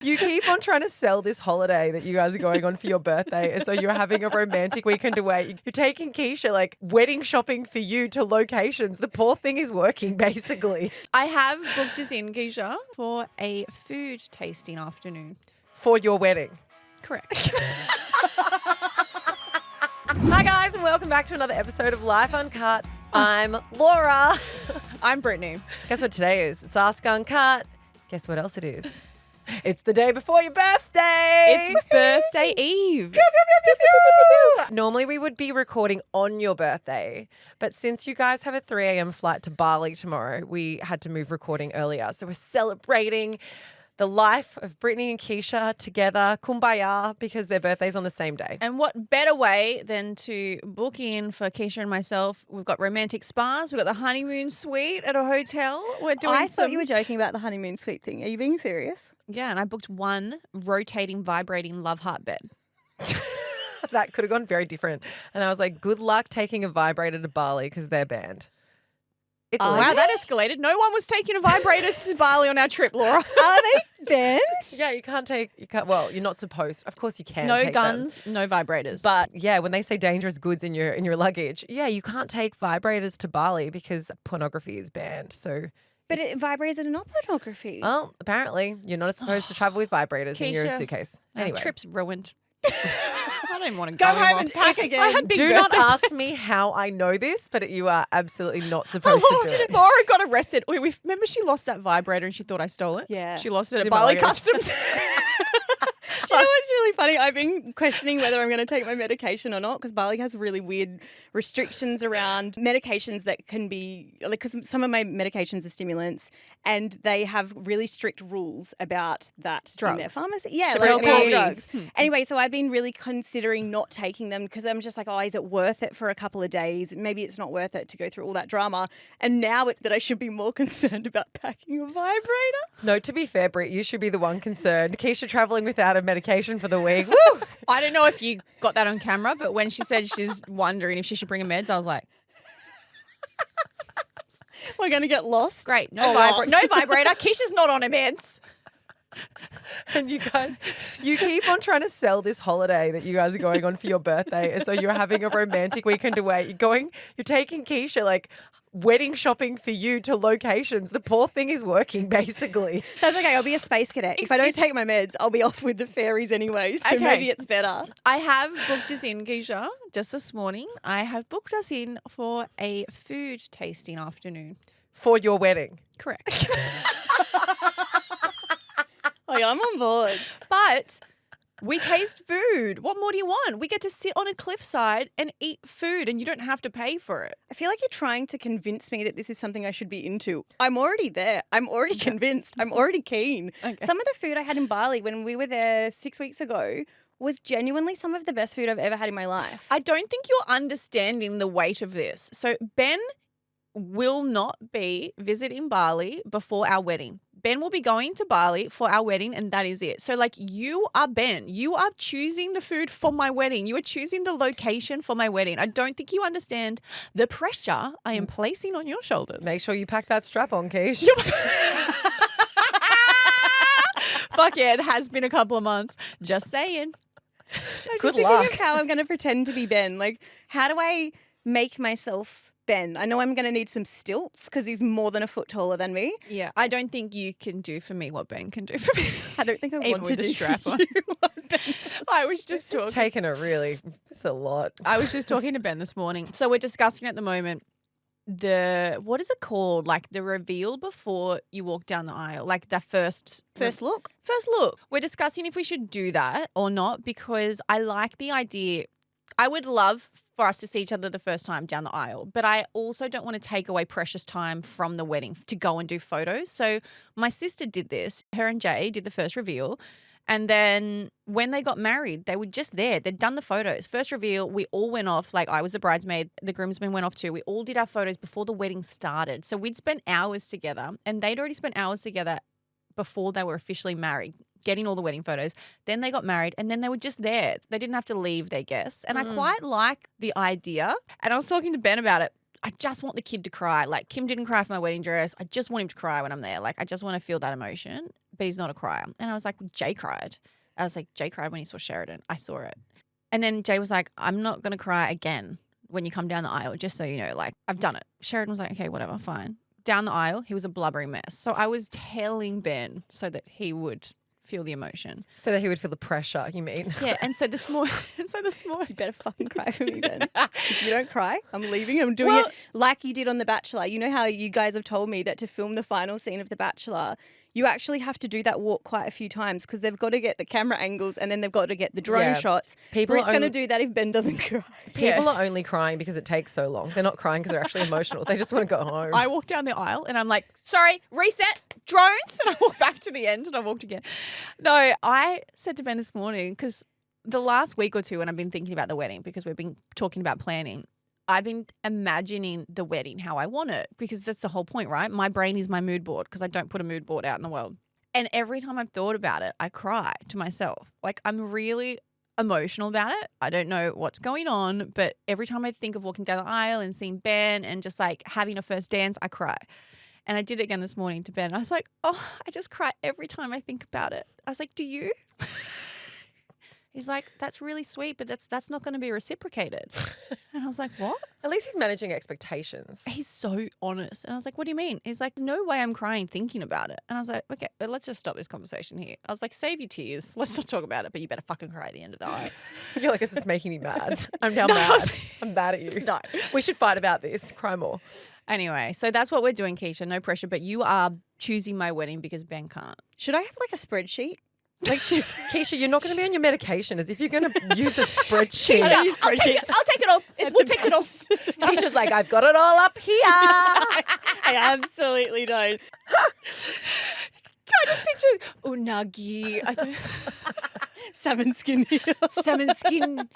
You keep on trying to sell this holiday that you guys are going on for your birthday. So you're having a romantic weekend away. You're taking Keeshia, like, wedding shopping for you to locations. The poor thing is working, basically. I have booked us in, Keeshia, for a food tasting afternoon. For your wedding. Correct. Hi, guys, and welcome back to another episode of Life Uncut. I'm Laura. I'm Brittany. Guess what today is? It's AskUncut. Guess what else it is? It's the day before your birthday. It's birthday eve. Normally we would be recording on your birthday, but since you guys have a 3 a.m. flight to Bali tomorrow, we had to move recording earlier. So we're celebrating the life of Brittany and Keeshia together, kumbaya, because their birthday's on the same day. And what better way than to book in for Keeshia and myself? We've got romantic spas. We've got the honeymoon suite at a hotel. We're doing I thought you were joking about the honeymoon suite thing. Are you being serious? Yeah, and I booked one rotating, vibrating love heart bed. That could have gone very different. And I was like, good luck taking a vibrator to Bali because they're banned. It's Wow, that escalated. No one was taking a vibrator to Bali on our trip, Laura. Are they banned? Yeah, you can't, well, you're not supposed. Of course you can No take guns, no vibrators. But yeah, when they say dangerous goods in your luggage, yeah, you can't take vibrators to Bali because pornography is banned. So But vibrators are not pornography. well, apparently you're not supposed to travel with vibrators in your Keeshia, suitcase. Our Anyway, trip's ruined. I don't even want to go Go home anymore. and pack again. I had big do not birthday ask me how I know this, but you are absolutely not supposed to do it. Laura got arrested. Remember she lost that vibrator and she thought I stole it? Yeah. She lost it It's at in my Bali luggage. Customs. Do you know what's really funny? I've been questioning whether I'm going to take my medication or not because Bali has really weird restrictions around medications that can be, like, because some of my medications are stimulants and they have really strict rules about that in their Drugs. pharmacy. Yeah, Cerebral like all palsy. drugs. Anyway, so I've been really considering not taking them because I'm just like, oh, is it worth it for a couple of days? Maybe it's not worth it to go through all that drama. And now it's that I should be more concerned about packing a vibrator. No, to be fair, Britt, you should be the one concerned. Keeshia traveling without a medication for the week. Woo! I don't know if you got that on camera, but when she said she's wondering if she should bring her meds, I was like, We're going to get lost. great, no lost. vibrator. Keisha's not on her meds. And you guys, you keep on trying to sell this holiday that you guys are going on for your birthday. So you're having a romantic weekend away. You're taking Keeshia, like, wedding shopping for you to locations. The poor thing is working, basically. That's okay. I'll be a space cadet. If I don't take my meds, I'll be off with the fairies anyway. So Okay. maybe it's better. I have booked us in, Keeshia, just this morning. I have booked us in for a food tasting afternoon. For your wedding. Correct. Like, I'm on board. But we taste food. What more do you want? We get to sit on a cliffside and eat food and you don't have to pay for it. I feel like you're trying to convince me that this is something I should be into. I'm already there. I'm already convinced. I'm already keen. Okay. Some of the food I had in Bali when we were there 6 weeks ago was genuinely some of the best food I've ever had in my life. I don't think you're understanding the weight of this. So Ben will not be visiting Bali before our wedding. Ben will be going to Bali for our wedding and that is it. So like you are Ben. You are choosing the food for my wedding. You are choosing the location for my wedding. I don't think you understand the pressure I am placing on your shoulders. Make sure you pack that strap on, Keish. Fuck yeah, it has been a couple of months. Just saying. I'm Good just thinking luck. of how I'm going to pretend to be Ben. Like, how do I make myself Ben? I know I'm going to need some stilts because he's more than a foot taller than me. Yeah, I don't think you can do for me what Ben can do for me. I don't think I Even want to with the do strap for on. you what Ben does. I was just It's taking it really, it's a lot. I was just talking to Ben this morning. So we're discussing at the moment what is it called? Like the reveal before you walk down the aisle, like the first look. First look. We're discussing if we should do that or not because I like the idea. I would love for us to see each other the first time down the aisle, but I also don't want to take away precious time from the wedding to go and do photos. So my sister did this. Her and Jay did the first reveal. And then when they got married, they were just there. They'd done the photos. First reveal, we all went off. Like I was the bridesmaid. The groomsmen went off too. We all did our photos before the wedding started. So we'd spent hours together and they'd already spent hours together before they were officially married, getting all the wedding photos. Then they got married and then they were just there. They didn't have to leave their guests. And I quite like the idea. And I was talking to Ben about it. I just want the kid to cry. Like Kim didn't cry for my wedding dress. I just want him to cry when I'm there. Like I just want to feel that emotion. but he's not a crier. And I was like, Jay cried. I was like, Jay cried when he saw Sheridan. I saw it. And then Jay was like, I'm not going to cry again when you come down the aisle, just so you know, like, I've done it. Sheridan was like, okay, whatever, fine. Down the aisle, he was a blubbery mess. So I was telling Ben so that he would feel the emotion. So that he would feel the pressure, you mean? Yeah, and so this morning, You better fucking cry for me, Ben. If you don't cry, I'm leaving. I'm doing it like you did on The Bachelor. You know how you guys have told me that to film the final scene of The Bachelor, you actually have to do that walk quite a few times because they've got to get the camera angles and then they've got to get the drone shots. Britt's going to do that if Ben doesn't cry. People are only crying because it takes so long. They're not crying because they're actually emotional. They just want to go home. I walk down the aisle and I'm like, sorry, reset, drones. And I walk back to the end and I walked again. No, I said to Ben this morning, because the last week or two when I've been thinking about the wedding, because we've been talking about planning, I've been imagining the wedding how I want it, because that's the whole point, right? My brain is my mood board because I don't put a mood board out in the world. And every time I've thought about it, I cry to myself. Like, I'm really emotional about it. I don't know what's going on, but every time I think of walking down the aisle and seeing Ben and just like having a first dance, I cry. And I did it again this morning to Ben. I was like, oh, I just cry every time I think about it. I was like, do you? He's like, that's really sweet, but that's not going to be reciprocated. And I was like, what? At least he's managing expectations. He's so honest. And I was like, what do you mean? He's like, no way I'm crying thinking about it. And I was like, okay, but let's just stop this conversation here. I was like, save your tears. Let's not talk about it, but you better fucking cry at the end of the night. You're like, it's making me mad. I'm now mad. I'm mad at you. No. We should fight about this. Cry more. Anyway, so that's what we're doing, Keeshia. No pressure, but you are choosing my wedding because Ben can't. Should I have like a spreadsheet? Like, Keeshia, you're not going to be on your medication as if you're going to use a spreadsheet. I use I'll take it all. We'll take it all. Keisha's like, I've got it all up here. I absolutely don't. I just picture unagi. I don't. Salmon skin heel. Salmon skin.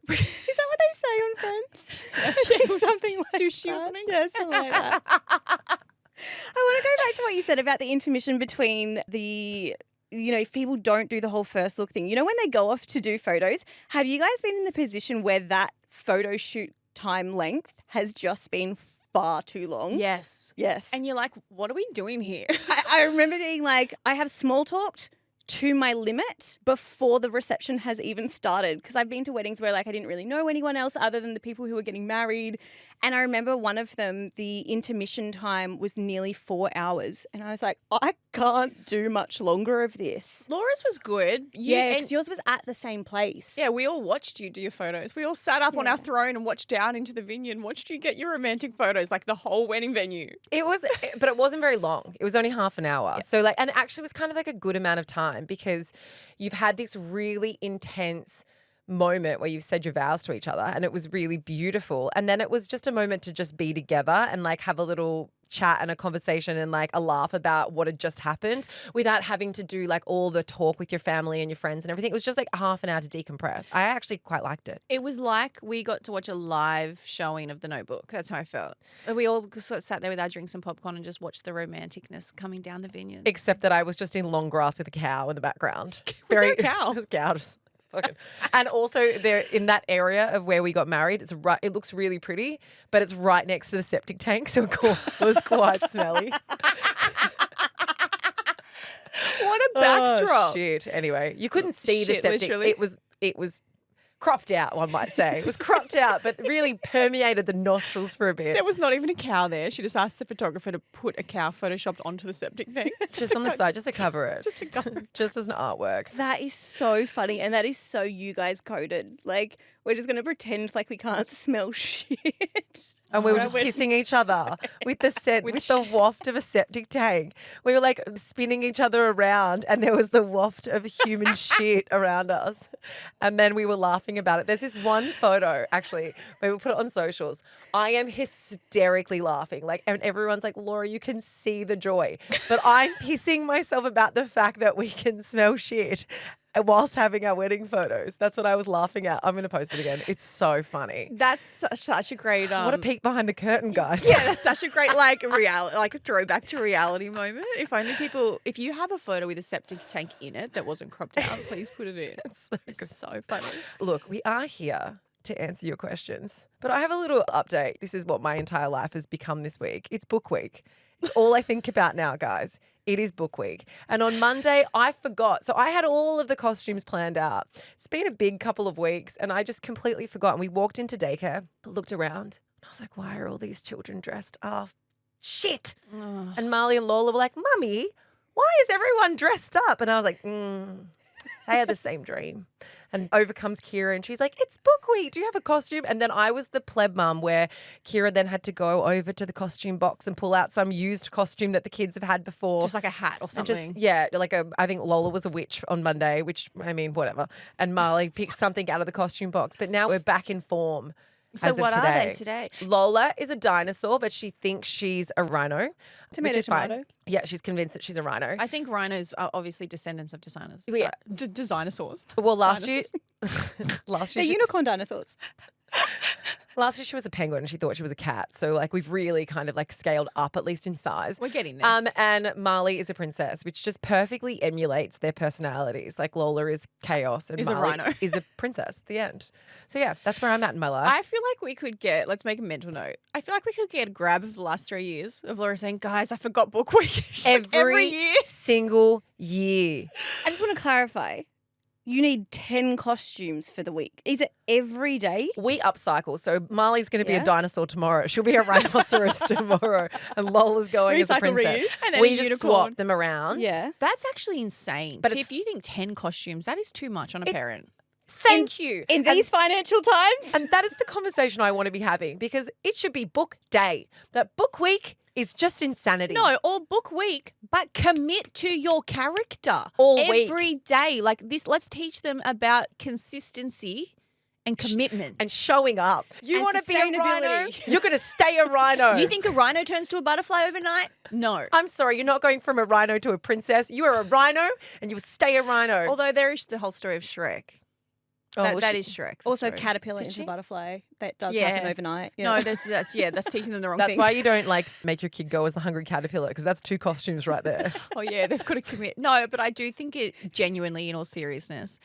Is that what they say on Friends? Something like Sushi that. or something? Yeah, something like that. I want to go back to what you said about the intermission between the, you know, if people don't do the whole first look thing. You know, when they go off to do photos, have you guys been in the position where that photo shoot time length has just been far too long? Yes. Yes. And you're like, what are we doing here? I remember being like, I have small talked to my limit before the reception has even started, because I've been to weddings where like I didn't really know anyone else other than the people who were getting married. And I remember one of them, the intermission time was nearly 4 hours. And I was like, I can't do much longer of this. Laura's was good. Yeah, because yours was at the same place. Yeah, we all watched you do your photos. We all sat up on our throne and watched down into the vineyard and watched you get your romantic photos, like the whole wedding venue. It was, but it wasn't very long. It was only half an hour. So like, and it actually was kind of like a good amount of time, because you've had this really intense moment where you've said your vows to each other and it was really beautiful. And then it was just a moment to just be together and like have a little chat and a conversation and like a laugh about what had just happened without having to do like all the talk with your family and your friends and everything. It was just like half an hour to decompress. I actually quite liked it. It was like we got to watch a live showing of The Notebook. That's how I felt. We all sort of sat there with our drinks and popcorn and just watched the romanticness coming down the vineyard. Except that I was just in long grass with a cow in the background. Was there a cow? It was a cow. Just fucking. And also there in that area of where we got married, it's right. It looks really pretty, but it's right next to the septic tank, so it was quite smelly. What a backdrop. Oh, shit. Anyway, you couldn't see the septic. Literally. It was cropped out, one might say. It was cropped out, but really permeated the nostrils for a bit. There was not even a cow there. She just asked the photographer to put a cow photoshopped onto the septic tank. Just on the side, just to cover it. Just to cover it. Just as an artwork. That is so funny, and that is so you guys coded. Like, we're just going to pretend like we can't smell shit. And we were just kissing each other with the scent, with the waft of a septic tank. We were like spinning each other around and there was the waft of human shit around us. And then we were laughing about it. There's this one photo, actually, where we put it on socials. I am hysterically laughing. Like, and everyone's like, Laura, you can see the joy. But I'm pissing myself about the fact that we can smell shit whilst having our wedding photos. That's what I was laughing at. I'm going to post it again. It's so funny. That's such a great What a peek behind the curtain, guys. Yeah, that's such a great like reality, like a throwback to reality moment. If only people, if you have a photo with a septic tank in it that wasn't cropped out, please put it in. It's so funny. Look, we are here to answer your questions, but I have a little update. This is what my entire life has become this week. It's book week. It's all I think about now, guys. It is book week. And on Monday, I forgot. So I had all of the costumes planned out. It's been a big couple of weeks and I just completely forgot. And we walked into daycare, looked around, and I was like, why are all these children dressed up? Shit. And Marley and Lola were like, Mummy, why is everyone dressed up? And I was like, they had the same dream. And over comes Kira and she's like, it's book week. Do you have a costume? And then I was the pleb mum where Kira then had to go over to the costume box and pull out some used costume that the kids have had before. Just like a hat or something. I think Lola was a witch on Monday, which, I mean, whatever. And Marley picked something out of the costume box. But now we're back in form. So as of what today. are they today? Lola is a dinosaur, but she thinks she's a rhino. Tomato, which is fine. tomato. Yeah, she's convinced that she's a rhino. I think rhinos are obviously descendants of designers. Yeah. Dinosaurs. Well, last year They're she, unicorn dinosaurs. last year she was a penguin and she thought she was a cat. So like we've really kind of like scaled up, at least in size. We're getting there. And Marley is a princess, which just perfectly emulates their personalities. Like Lola is chaos and Is a Marley rhino. is a princess. The end. So yeah, that's where I'm at in my life. I feel like we could get, let's make a mental note. I feel like we could get a grab of the last 3 years of Laura saying, guys, I forgot book week. She's like, every year. single year. I just want to clarify. You need 10 costumes for the week. Is it every day? We upcycle. So Marley's going to be Yeah. a dinosaur tomorrow. She'll be a rhinoceros tomorrow. And Lola's going as a Recycle, princess. reuse. And then We a just unicorn. swap them around. Yeah. That's actually insane. But But it's- if you think 10 costumes, that is too much on a parent. Thank you. In these financial times? And that is the conversation I want to be having because it should be book day. But book week is just insanity. No, or book week, but commit to your character All week. every day. Like this, let's teach them about consistency and commitment. And showing up. You And want to be a rhino? sustainability. You're going to stay a rhino. You think a rhino turns to a butterfly overnight? No. I'm sorry, you're not going from a rhino to a princess. You are a rhino and you will stay a rhino. Although there is the whole story of Shrek. That is Shrek. the Also, story. caterpillar Did into she? butterfly. That does Yeah. happen overnight. No, that's teaching them the wrong That's things. why you don't like make your kid go as the hungry caterpillar because that's 2 costumes right there. Oh yeah, they've got to commit. No, but I do think it genuinely, in all seriousness,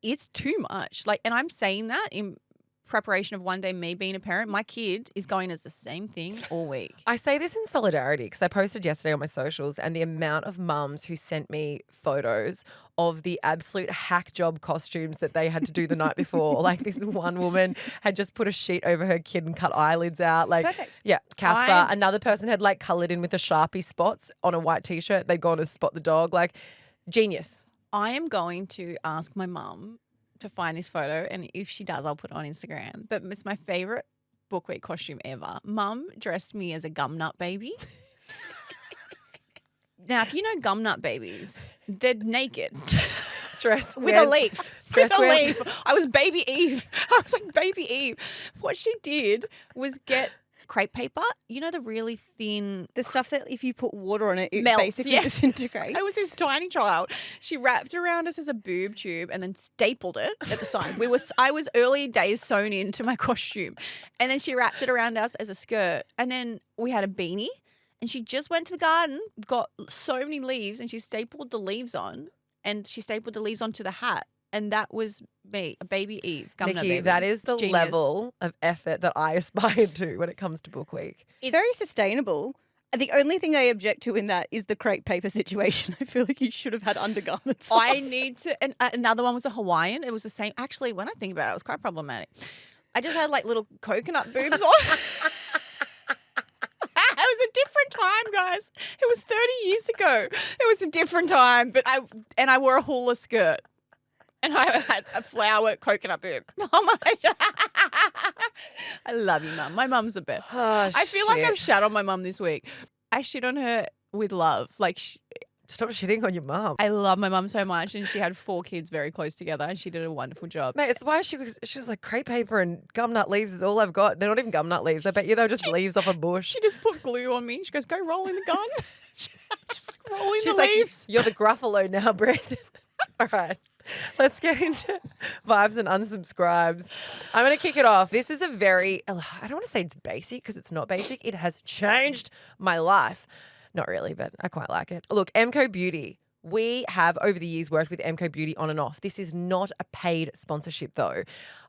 it's too much. Like, and I'm saying that in preparation of one day me being a parent. My kid is going as the same thing all week. I say this in solidarity because I posted yesterday on my socials and the amount of mums who sent me photos of the absolute hack job costumes that they had to do the night before. Like this one woman had just put a sheet over her kid and cut eyelids out. Like, Perfect. yeah, Casper. Another person had like coloured in with a Sharpie spots on a white t-shirt. They'd gone to spot the dog. Like, genius. I am going to ask my mum to find this photo, and if she does, I'll put it on Instagram. But it's my favorite book week costume ever. Mum dressed me as a Gumnut baby. Now, if you know Gumnut babies, they're naked Dress with a leaf. With a wear- leaf. I was baby Eve. I was like baby Eve. What she did was get crepe paper. You know the really thin. The stuff that if you put water on it, it Melts, basically yeah. disintegrates. I was this tiny child. She wrapped around us as a boob tube and then stapled it at the side. I was early days sewn into my costume, and then she wrapped it around us as a skirt. And then we had a beanie, and she just went to the garden, got so many leaves, and she stapled the leaves on, and she stapled the leaves onto the hat. And that was me, a baby Eve. Gumnut Nikki, baby. that is It's the genius. level of effort that I aspire to when it comes to book week. It's very sustainable. And the only thing I object to in that is the crepe paper situation. I feel like you should have had undergarments. on. I need to. And another one was a Hawaiian. It was the same. Actually, when I think about it, it was quite problematic. I just had like little coconut boobs on. It was a different time, guys. It was 30 years ago. It was a different time. But I wore a hula skirt. And I had a flower coconut boob. Oh my God. I love you, Mum. My mum's the best. Oh, I feel like shit. I've shat on my mum this week. I shit on her with love. Like, Stop shitting on your mum. I love my mum so much, and she had 4 kids very close together, and she did a wonderful job. Mate, it's why she was like, crepe paper and gumnut leaves is all I've got. They're not even gumnut leaves. I bet you they're just leaves off a bush. She just put glue on me. She goes, "Go roll in the gun." Just like rolling She's the like, leaves. you're the Gruffalo now, Brett. All right. Let's get into vibes and unsubscribes. I'm going to kick it off. This is a very, I don't want to say it's basic because it's not basic. It has changed my life. Not really, but I quite like it. Look, MCoBeauty. We have over the years worked with MCoBeauty on and off. This is not a paid sponsorship though.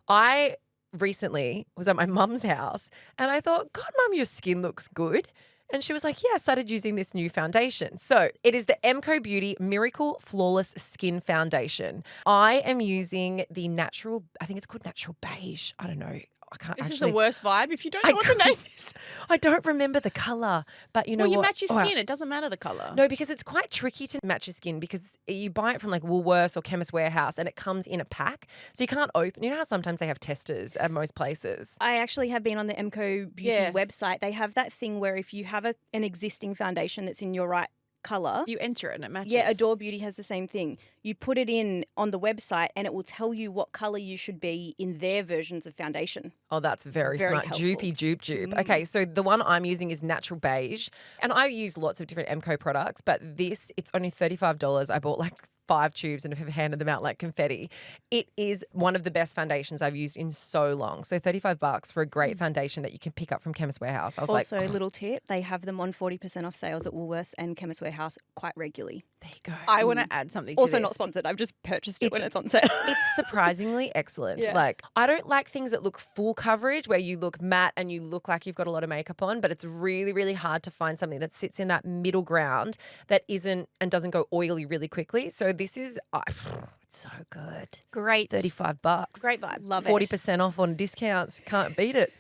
I recently was at my mum's house and I thought, God, Mum, your skin looks good. And she was like, yeah, I started using this new foundation. So it is the MCoBeauty Miracle Flawless Skin Foundation. I am using the natural, I think it's called Natural Beige. I don't know. I can't This is actually. the worst vibe if you don't know what the name is. I don't remember the colour, but you know Well, you what? match your Oh, skin. It doesn't matter the colour. No, because it's quite tricky to match your skin because you buy it from like Woolworths or Chemist Warehouse and it comes in a pack. So you can't open. You know how sometimes they have testers at most places? I actually have been on the MCoBeauty Yeah. website. They have that thing where if you have an existing foundation that's in your right colour. You enter it and it matches. Yeah, Adore Beauty has the same thing. You put it in on the website and it will tell you what colour you should be in their versions of foundation. Oh, that's very smart. helpful. Dupey dupe. Okay, so the one I'm using is Natural Beige. And I use lots of different MCo products, but this, it's only $35. I bought like 5 tubes and have handed them out like confetti. It is one of the best foundations I've used in so long. So $35 for a great foundation that you can pick up from Chemist Warehouse. I was Also, like, little tip, they have them on 40% off sales at Woolworths and Chemist Warehouse quite regularly. there you go. I want to add something to Also this. not sponsored. I've just purchased it when It's- it's on sale. It's surprisingly excellent. Yeah. Like, I don't like things that look full coverage where you look matte and you look like you've got a lot of makeup on, but it's really, really hard to find something that sits in that middle ground that isn't and doesn't go oily really quickly. So this is, it's so good. Great. $35. Great vibe. Love it. 40% off on discounts. Can't beat it.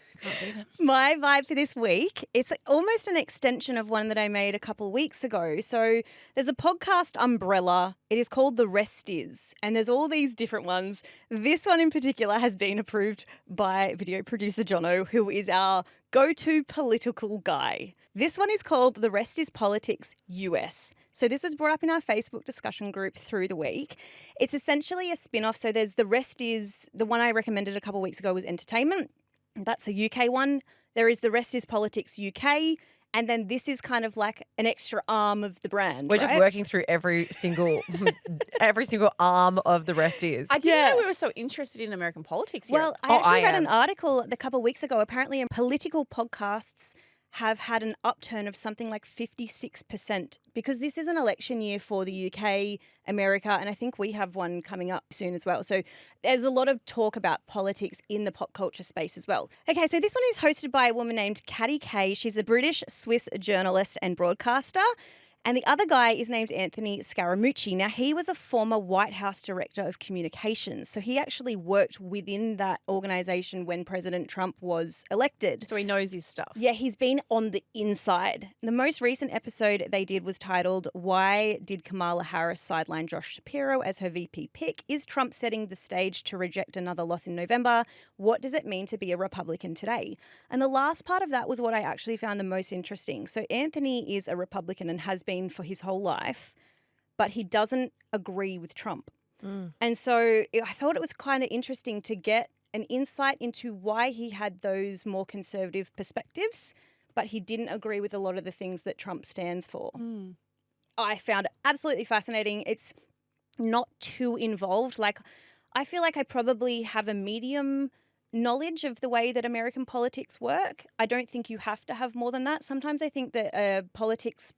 My vibe for this week, it's almost an extension of one that I made a couple of weeks ago. So there's a podcast umbrella. It is called The Rest Is, and there's all these different ones. This one in particular has been approved by video producer Jono, who is our go-to political guy. This one is called The Rest Is Politics US. So this is brought up in our Facebook discussion group through the week. It's essentially a spin-off. So there's The Rest Is, the one I recommended a couple of weeks ago was entertainment. That's a UK one. There is The Rest Is Politics UK. And then this is kind of like an extra arm of the brand. We're just right? working through every single arm of The Rest Is. I didn't Yeah. know we were so interested in American politics here. Well, I Oh, actually I read am. an article a couple of weeks ago. Apparently, political podcasts have had an upturn of something like 56% because this is an election year for the UK, America, and I think we have one coming up soon as well. So there's a lot of talk about politics in the pop culture space as well. Okay, so this one is hosted by a woman named Caddy Kay. She's a British-Swiss journalist and broadcaster. And the other guy is named Anthony Scaramucci. Now, he was a former White House Director of Communications. So he actually worked within that organisation when President Trump was elected. so he knows his stuff. Yeah, he's been on the inside. The most recent episode they did was titled, Why Did Kamala Harris Sideline Josh Shapiro as her VP pick? Is Trump setting the stage to reject another loss in November? What does it mean to be a Republican today? And the last part of that was what I actually found the most interesting. So Anthony is a Republican and has been for his whole life, but he doesn't agree with Trump. And so I thought it was kind of interesting to get an insight into why he had those more conservative perspectives, but he didn't agree with a lot of the things that Trump stands for. I found it absolutely fascinating. It's not too involved. Like, I feel like I probably have a medium knowledge of the way that American politics work. I don't think you have to have more than that. Sometimes I think that political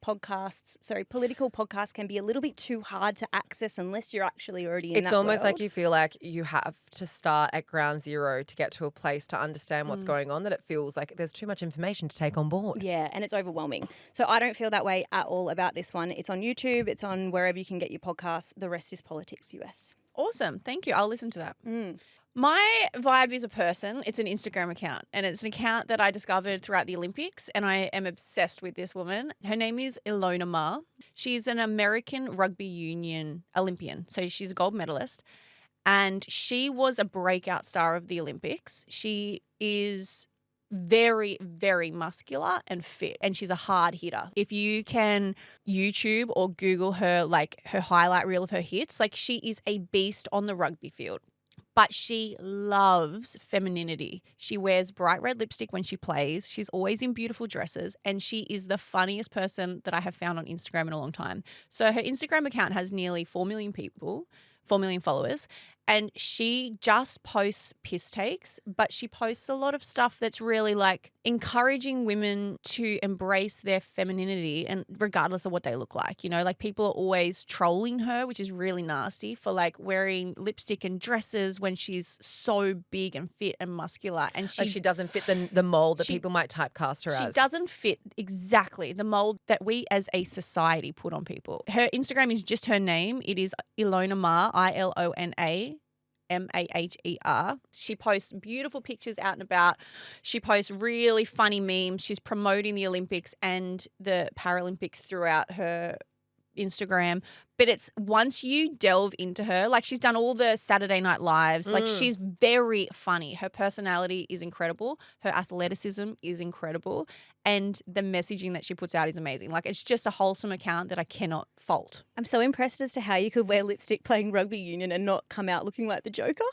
podcasts can be a little bit too hard to access unless you're actually already in It's that almost world. like you feel like you have to start at ground zero to get to a place to understand what's going on, that it feels like there's too much information to take on board. Yeah, and it's overwhelming. So I don't feel that way at all about this one. It's on YouTube. It's on wherever you can get your podcasts. The Rest Is Politics US. Awesome. Thank you. I'll listen to that. My vibe is a person. It's an Instagram account, and it's an account that I discovered throughout the Olympics, and I am obsessed with this woman. Her name is Ilona Ma. She's an American rugby union Olympian, so she's a gold medalist, and she was a breakout star of the Olympics. She is very, very muscular and fit, and she's a hard hitter. If you can YouTube or Google her, like her highlight reel of her hits, like she is a beast on the rugby field. But she loves femininity. She wears bright red lipstick when she plays. She's always in beautiful dresses. And she is the funniest person that I have found on Instagram in a long time. So her Instagram account has nearly 4 million people, 4 million followers. And she just posts piss takes, but she posts a lot of stuff that's really like encouraging women to embrace their femininity and regardless of what they look like. You know, like people are always trolling her, which is really nasty, for like wearing lipstick and dresses when she's so big and fit and muscular. And she doesn't fit the mold that people might typecast her as. She doesn't fit exactly the mold that we as a society put on people. Her Instagram is just her name. It is Ilona Maher, ILONA. Maher. She posts beautiful pictures out and about. She posts really funny memes. She's promoting the Olympics and the Paralympics throughout her Instagram. But it's once you delve into her, like she's done all the Saturday Night Lives. Like she's very funny. Her personality is incredible. Her athleticism is incredible. And the messaging that she puts out is amazing. Like it's just a wholesome account that I cannot fault. I'm so impressed as to how you could wear lipstick playing rugby union and not come out looking like the Joker.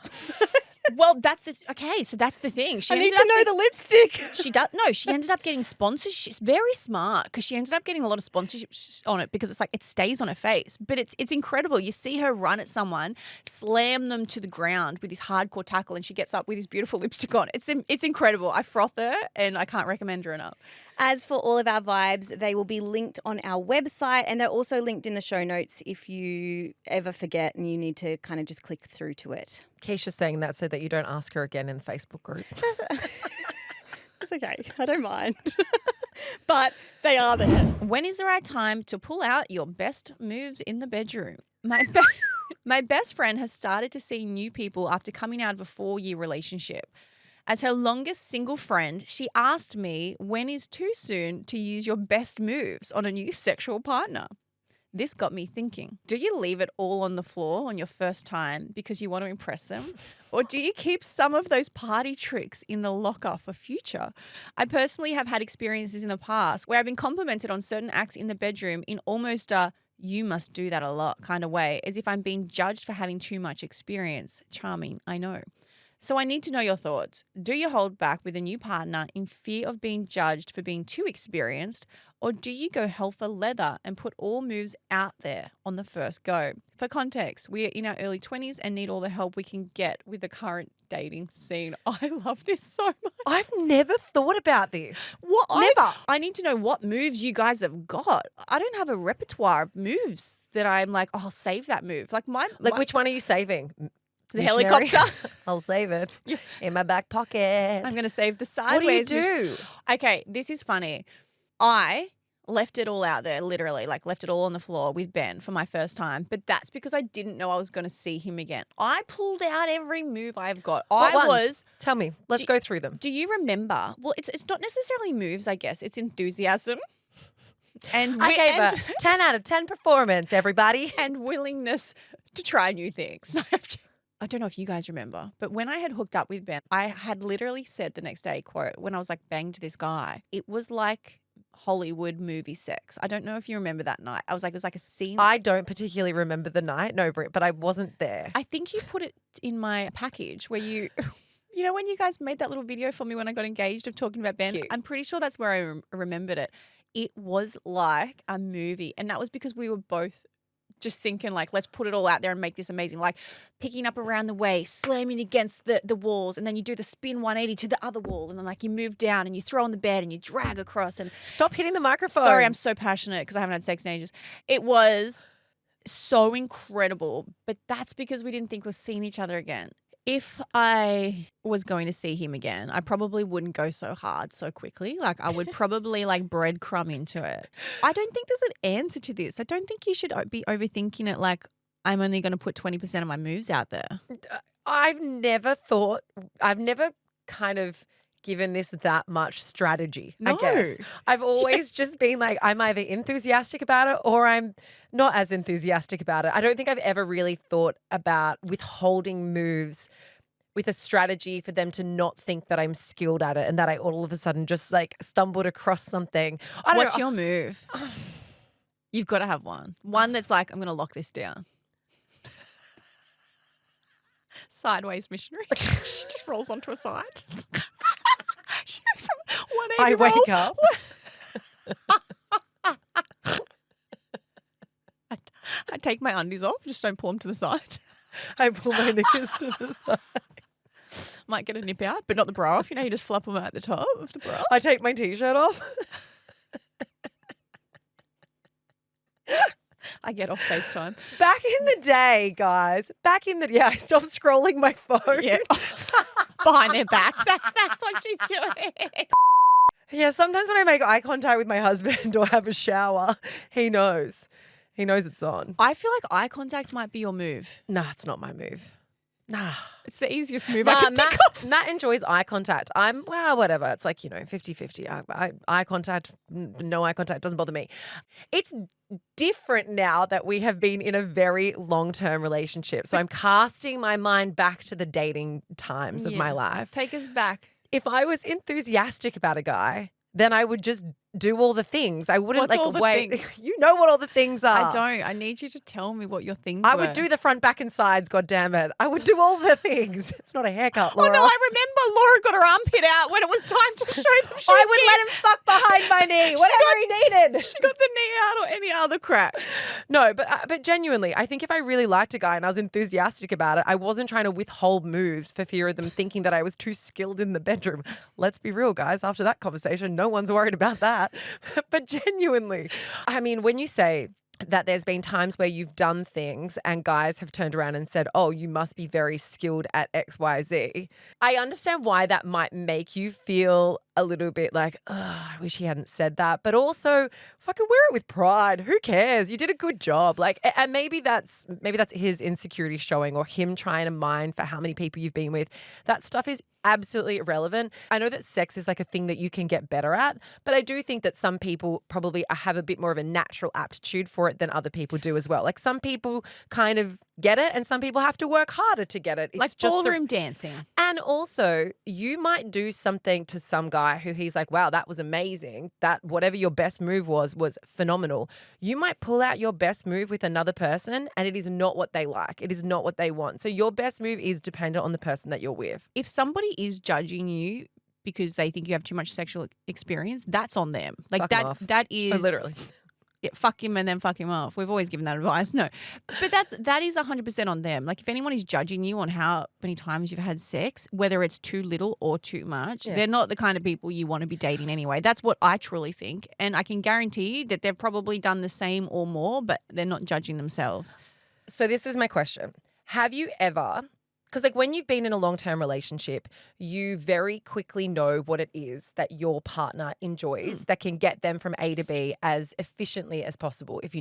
Well, that's the thing. I need to know the lipstick. She ended up getting sponsors. She's very smart because she ended up getting a lot of sponsorships on it because it's like it stays on her face. But it's incredible. You see her run at someone, slam them to the ground with this hardcore tackle, and she gets up with this beautiful lipstick on. It's incredible. I froth her, and I can't recommend her enough. As for all of our vibes, they will be linked on our website and they're also linked in the show notes if you ever forget and you need to kind of just click through to it. Keisha's saying that so that you don't ask her again in the Facebook group. It's okay. I don't mind. But they are there. When is the right time to pull out your best moves in the bedroom? My best friend has started to see new people after coming out of a 4-year relationship. As her longest single friend, she asked me when is too soon to use your best moves on a new sexual partner. This got me thinking, do you leave it all on the floor on your first time because you want to impress them? Or do you keep some of those party tricks in the locker for future? I personally have had experiences in the past where I've been complimented on certain acts in the bedroom in almost a you must do that a lot kind of way, as if I'm being judged for having too much experience. Charming, I know. So I need to know your thoughts. Do you hold back with a new partner in fear of being judged for being too experienced, or do you go hell for leather and put all moves out there on the first go? For context, we are in our early 20s and need all the help we can get with the current dating scene. I love this so much. I've never thought about this. What? Never. I need to know what moves you guys have got. I don't have a repertoire of moves that I'm like, oh, I'll save that move. Which one are you saving? The Missionary? helicopter. I'll save it in my back pocket. I'm going to save the sideways. What do you do? Okay, this is funny. I left it all out there, literally, like left it all on the floor with Ben for my first time. But that's because I didn't know I was going to see him again. I pulled out every move I've got. Tell me. Let's go through them. Do you remember? Well, it's not necessarily moves, I guess. It's enthusiasm. And I gave a 10 out of 10 performance, everybody. And willingness to try new things. I don't know if you guys remember, but when I had hooked up with Ben, I had literally said the next day, quote, when I was like banged this guy, it was like Hollywood movie sex. I don't know if you remember that night. I was like, it was like a scene. I don't particularly remember the night, no, Britt, but I wasn't there. I think you put it in my package where you know, when you guys made that little video for me when I got engaged of talking about Ben, Cute. I'm pretty sure that's where I remembered it. It was like a movie. And that was because we were both just thinking like, let's put it all out there and make this amazing. Like picking up around the waist, slamming against the walls, and then you do the spin 180 to the other wall, and then like you move down and you throw on the bed and you drag across. And stop hitting the microphone. Sorry, I'm so passionate because I haven't had sex in ages. It was so incredible, but that's because we didn't think we'd seen each other again. If I was going to see him again, I probably wouldn't go so hard so quickly. Like I would probably like breadcrumb into it. I don't think there's an answer to this. I don't think you should be overthinking it like I'm only going to put 20% of my moves out there. I've never kind of given this that much strategy, I guess. I've always just been like, I'm either enthusiastic about it or I'm not as enthusiastic about it. I don't think I've ever really thought about withholding moves with a strategy for them to not think that I'm skilled at it and that I all of a sudden just like stumbled across something. What's your move? You've got to have one. One that's like, I'm going to lock this down. Sideways missionary. She just rolls onto a side. She goes from 180 I wake up. I take my undies off, just don't pull them to the side. I pull my knickers to the side. Might get a nip out, but not the bra off. You know, you just flap them out at the top of the bra. I take my t-shirt off. I get off FaceTime. Back in the day, guys. I stopped scrolling my phone. Yeah. Behind their back. That's what she's doing. Yeah, sometimes when I make eye contact with my husband or have a shower, he knows. He knows it's on. I feel like eye contact might be your move. Nah, it's not my move. Nah. It's the easiest move I can think of. Matt enjoys eye contact. Whatever. It's like, 50-50. Eye contact, no eye contact doesn't bother me. It's different now that we have been in a very long-term relationship. So I'm casting my mind back to the dating times of my life. Take us back. If I was enthusiastic about a guy, then I would just do all the things. I wouldn't What's all the wait. things? You know what all the things are. I don't. I need you to tell me what your things I were. would do the front, back, and sides. God damn it! I would do all the things. It's not a haircut, Oh Laura. no, I remember Laura got her armpit out when it was time to show them she I was would getting- let him fuck behind my knee, whatever he needed. She got the knee out or any other crack. No, but genuinely, I think if I really liked a guy and I was enthusiastic about it, I wasn't trying to withhold moves for fear of them thinking that I was too skilled in the bedroom. Let's be real, guys. After that conversation, no one's worried about that. But genuinely, I mean, when you say that there's been times where you've done things and guys have turned around and said, oh, you must be very skilled at XYZ. I understand why that might make you feel a little bit like, oh, I wish he hadn't said that. But also fucking wear it with pride. Who cares? You did a good job. Like, and maybe that's his insecurity showing or him trying to mine for how many people you've been with. That stuff is absolutely irrelevant. I know that sex is like a thing that you can get better at, but I do think that some people probably have a bit more of a natural aptitude for it than other people do as well. Like some people kind of get it and some people have to work harder to get it. It's Like just ballroom dancing. And also, you might do something to some guy who he's like, wow, that was amazing. That whatever your best move was phenomenal. You might pull out your best move with another person and it is not what they like. It is not what they want. So your best move is dependent on the person that you're with. If somebody is judging you because they think you have too much sexual experience, that's on them. Like Fuck 'em off. that is Oh, literally. Yeah, fuck him and then fuck him off. We've always given that advice. No. But that is 100% on them. Like if anyone is judging you on how many times you've had sex, whether it's too little or too much, they're not the kind of people you want to be dating anyway. That's what I truly think. And I can guarantee you that they've probably done the same or more, but they're not judging themselves. So this is my question. Have you ever, because like when you've been in a long-term relationship, you very quickly know what it is that your partner enjoys that can get them from A to B as efficiently as possible. If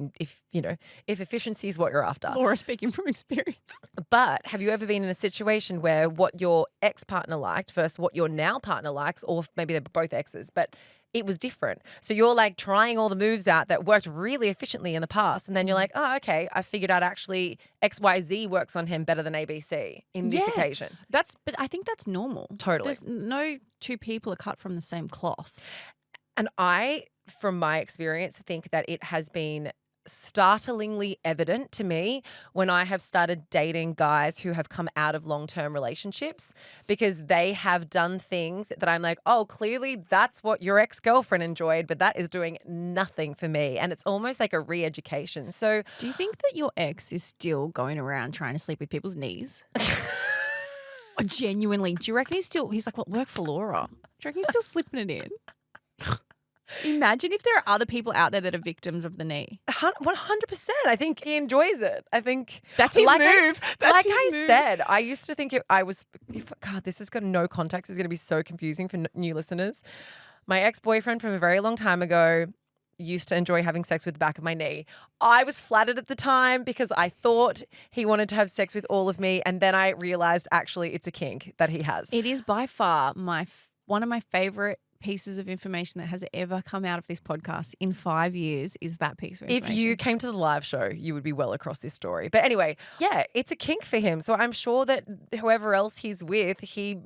efficiency is what you're after. Laura speaking from experience. But have you ever been in a situation where what your ex-partner liked versus what your now partner likes, or maybe they're both exes, but it was different. So you're like trying all the moves out that worked really efficiently in the past. And then you're like, oh, okay, I figured out actually XYZ works on him better than ABC in this occasion. But I think that's normal. Totally. There's no two people are cut from the same cloth. And I, from my experience, think that it has been startlingly evident to me when I have started dating guys who have come out of long-term relationships because they have done things that I'm like, oh, clearly that's what your ex-girlfriend enjoyed, but that is doing nothing for me. And it's almost like a re-education. So Do you think that your ex is still going around trying to sleep with people's knees? Genuinely, do you reckon he's like, what worked for Laura? Do you reckon he's still slipping it in? Imagine if there are other people out there that are victims of the knee. 100%. I think he enjoys it. I think That's his move. That's his I move. said, I used to think God, this has got no context. It's going to be so confusing for new listeners. My ex-boyfriend from a very long time ago used to enjoy having sex with the back of my knee. I was flattered at the time because I thought he wanted to have sex with all of me. And then I realized actually it's a kink that he has. It is by far one of my favorite pieces of information that has ever come out of this podcast in 5 years is that piece of information. If you came to the live show, you would be well across this story. But anyway, yeah, it's a kink for him. So I'm sure that whoever else he's with, he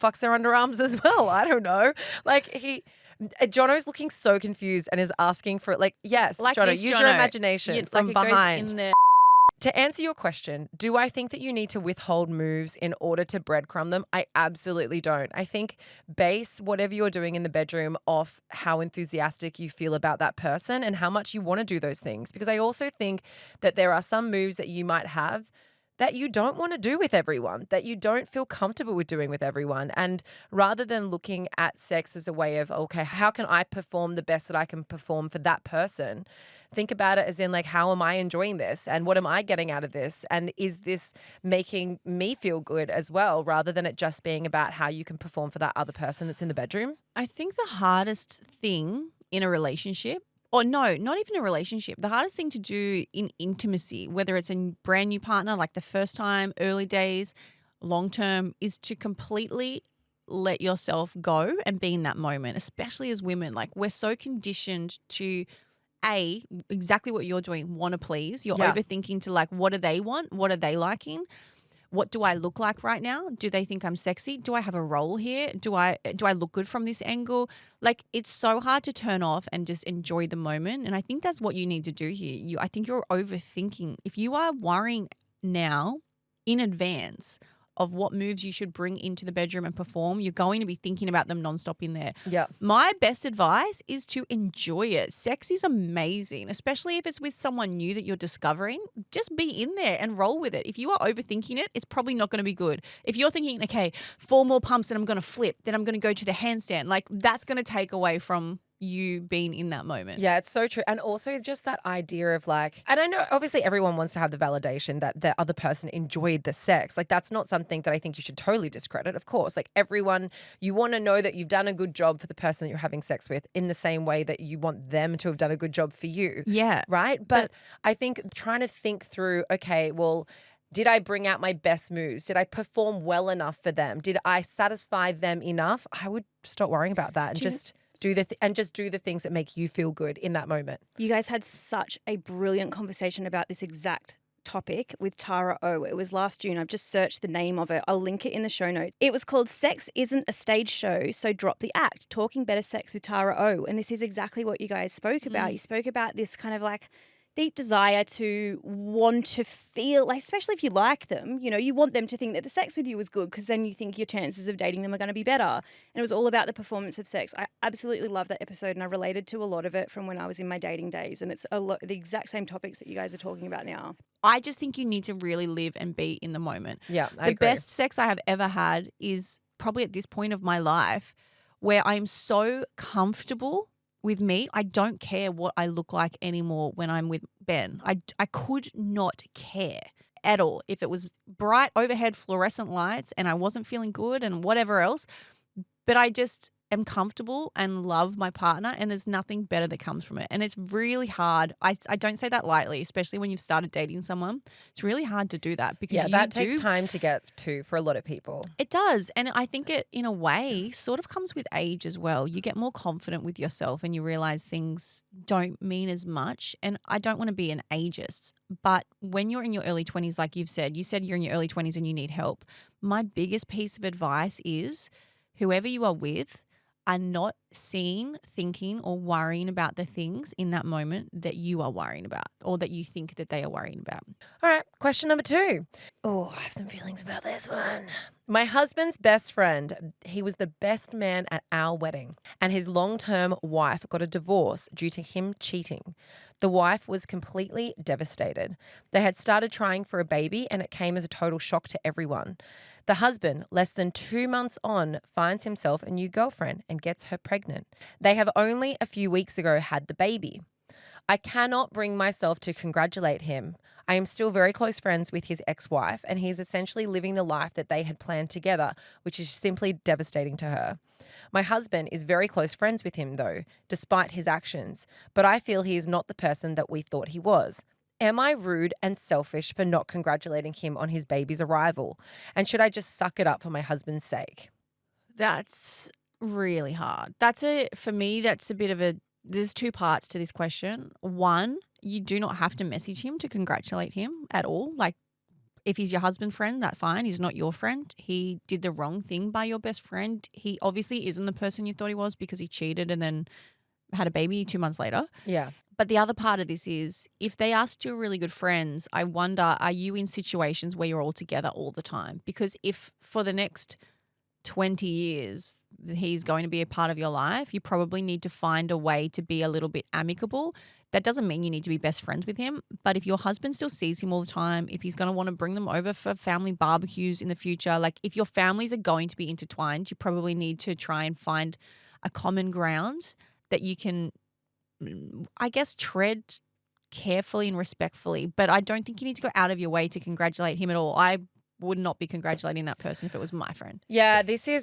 fucks their underarms as well. I don't know. Like Jono's looking so confused and is asking for like, yes, Like Jono, this, use Jono. your imagination Yeah, from like it goes behind. in there. To answer your question, do I think that you need to withhold moves in order to breadcrumb them? I absolutely don't. I think base whatever you're doing in the bedroom off how enthusiastic you feel about that person and how much you want to do those things. Because I also think that there are some moves that you might have that you don't want to do with everyone, that you don't feel comfortable with doing with everyone. And rather than looking at sex as a way of, okay, how can I perform the best that I can perform for that person? Think about it as in like, how am I enjoying this? And what am I getting out of this? And is this making me feel good as well, rather than it just being about how you can perform for that other person that's in the bedroom? I think the hardest thing in a relationship, or no, not even a relationship, the hardest thing to do in intimacy, whether it's a brand new partner, like the first time, early days, long term, is to completely let yourself go and be in that moment, especially as women. Like, we're so conditioned to exactly what you're doing, want to please. You're overthinking to like, what do they want? What are they liking? What do I look like right now? Do they think I'm sexy? Do I have a role here? Do I look good from this angle? Like, it's so hard to turn off and just enjoy the moment. And I think that's what you need to do here. I think you're overthinking. If you are worrying now in advance of what moves you should bring into the bedroom and perform, you're going to be thinking about them nonstop in there. Yeah. My best advice is to enjoy it. Sex is amazing, especially if it's with someone new that you're discovering. Just be in there and roll with it. If you are overthinking it, it's probably not going to be good. If you're thinking, okay, 4 more pumps and I'm going to flip, then I'm going to go to the handstand, like that's going to take away from you being in that moment. Yeah, it's so true. And also just that idea of like, and I know obviously everyone wants to have the validation that the other person enjoyed the sex. Like, that's not something that I think you should totally discredit. Of course, like everyone, you want to know that you've done a good job for the person that you're having sex with in the same way that you want them to have done a good job for you. Yeah. Right? But I think trying to think through, okay, well, did I bring out my best moves? Did I perform well enough for them? Did I satisfy them enough? I would stop worrying about that and just do the things that make you feel good in that moment. You guys had such a brilliant conversation about this exact topic with Tara O. It was last June. I've just searched the name of it. I'll link it in the show notes. It was called Sex Isn't a Stage Show, So Drop the Act, Talking Better Sex with Tara O. And this is exactly what you guys spoke about. You spoke about this kind of like deep desire to want to feel, like, especially if you like them, you know, you want them to think that the sex with you was good, because then you think your chances of dating them are going to be better. And it was all about the performance of sex. I absolutely love that episode, and I related to a lot of it from when I was in my dating days. And it's the exact same topics that you guys are talking about now. I just think you need to really live and be in the moment. Yeah, I agree. The best sex I have ever had is probably at this point of my life where I'm so comfortable with me. I don't care what I look like anymore when I'm with Ben. I could not care at all if it was bright overhead fluorescent lights and I wasn't feeling good and whatever else. But I just am comfortable and love my partner, and there's nothing better that comes from it. And it's really hard. I don't say that lightly, especially when you've started dating someone. It's really hard to do that because that takes time to get to for a lot of people. It does. And I think it, in a way, sort of comes with age as well. You get more confident with yourself and you realize things don't mean as much. And I don't want to be an ageist, but when you're in your early 20s, like you said you're in your early 20s and you need help. My biggest piece of advice is whoever you are with, are not seeing, thinking, or worrying about the things in that moment that you are worrying about or that you think that they are worrying about. All right, question number 2. Oh, I have some feelings about this one. My husband's best friend, he was the best man at our wedding, and his long-term wife got a divorce due to him cheating. The wife was completely devastated. They had started trying for a baby, and it came as a total shock to everyone. The husband, less than 2 months on, finds himself a new girlfriend and gets her pregnant. They have only a few weeks ago had the baby. I cannot bring myself to congratulate him. I am still very close friends with his ex-wife, and he is essentially living the life that they had planned together, which is simply devastating to her. My husband is very close friends with him, though, despite his actions, but I feel he is not the person that we thought he was. Am I rude and selfish for not congratulating him on his baby's arrival? And should I just suck it up for my husband's sake? That's really hard. For me, that's a bit of a, there's 2 parts to this question. One, you do not have to message him to congratulate him at all. Like, if he's your husband friend, that's fine. He's not your friend. He did the wrong thing by your best friend. He obviously isn't the person you thought he was because he cheated and then had a baby 2 months later. Yeah. But the other part of this is, if they are still really good friends, I wonder, are you in situations where you're all together all the time? Because if for the next 20 years he's going to be a part of your life, you probably need to find a way to be a little bit amicable. That doesn't mean you need to be best friends with him, but if your husband still sees him all the time, if he's going to want to bring them over for family barbecues in the future, like if your families are going to be intertwined, you probably need to try and find a common ground that you can, I guess, tread carefully and respectfully. But I don't think you need to go out of your way to congratulate him at all. I would not be congratulating that person if it was my friend. Yeah,